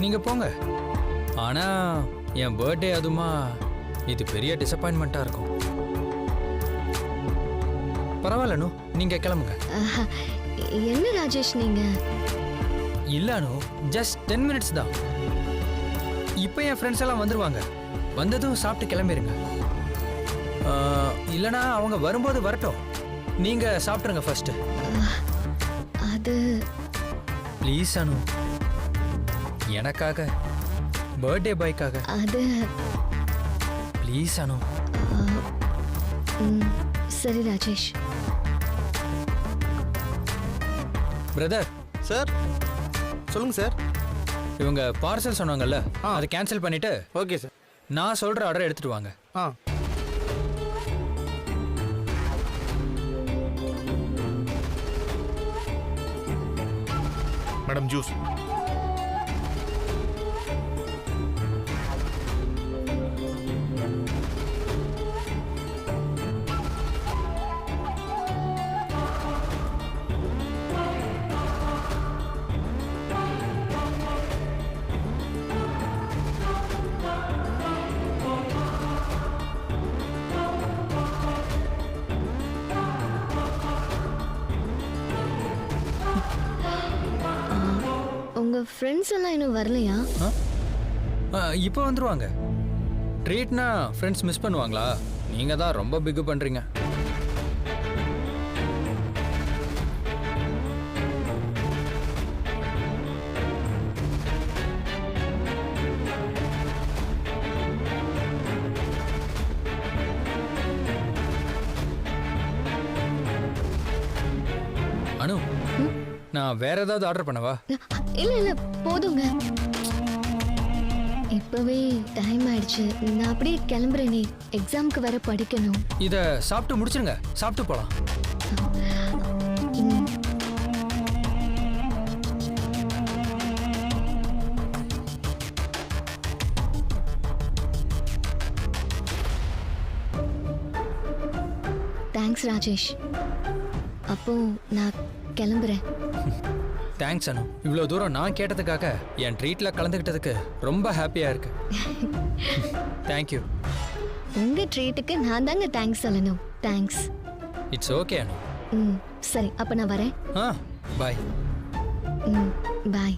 நீங்க போங்க. ஆனா என் பர்த்டே அதுமா இது பெரிய டிசப்பாயின்மெண்ட்டாக இருக்கும். பரவாயில்ல அனு, நீங்க கிளம்புங்க. என்ன ராஜேஷ் நீங்க? இல்ல அனு, ஜஸ்ட் 10 மினிட்ஸ் தான். இப்போ என் ஃப்ரெண்ட்ஸ் எல்லாம் வந்துருவாங்க. வந்ததும் சாப்பிட்டு கிளம்பிடுங்க. இல்லைனா அவங்க வரும்போது வரட்டும். நீங்க சாப்பிட்ருங்க ஃபர்ஸ்ட். அது ப்ளீஸ் அனு, எனக்காக, பர்த்டே பாய்க்காக. அது ப்ளீஸ் அனு. சரி ராஜேஷ். பிரதர். சார் சொல்லுங்க சார். இவங்க பார்சல் சொன்னாங்கல்ல, அதை கேன்சல் பண்ணிட்டு ஓகே சார், நான் சொல்ற ஆர்டர் எடுத்துட்டு வாங்க. Madam juice. உங்க ஃப்ரெண்ட்ஸ் எல்லாம் இன்னும் வரலையா? இப்போ வந்துருவாங்க. ட்ரீட்னா ஃப்ரெண்ட்ஸ் மிஸ் பண்ணுவாங்களா? நீங்க தான் ரொம்ப பிக் பண்றீங்க. அனு, நான் வேற ஏதாவது ஆர்டர் பண்ணவா? இல்ல இல்ல போதுங்க. இப்பவே டைம் ஆயிடுச்சு. நான் அப்படியே கிளம்புறேனே, எக்ஸாம்க்கு வர படிக்கணும். இத சாப்பிட்டு முடிச்சிருங்க, சாப்பிட்டு போலாம். தேங்க்ஸ் ராஜேஷ். அப்போ நான் கிளம்புறேன். தேங்க்ஸ் அனு. இவ்வளோ தூரம் நான் கேட்டதுக்காக என் ட்ரீட்ல கலந்துக்கிட்டதுக்கு ரொம்ப ஹாப்பியா இருக்கு. தேங்க்யூ. உங்க ட்ரீட்டுக்கு நான் தாங்க தேங்க்ஸ் சொல்லணும். தேங்க்ஸ். இட்ஸ் ஓகே அனு. சரி, அப்ப நான் வரேன். பாய். பாய்.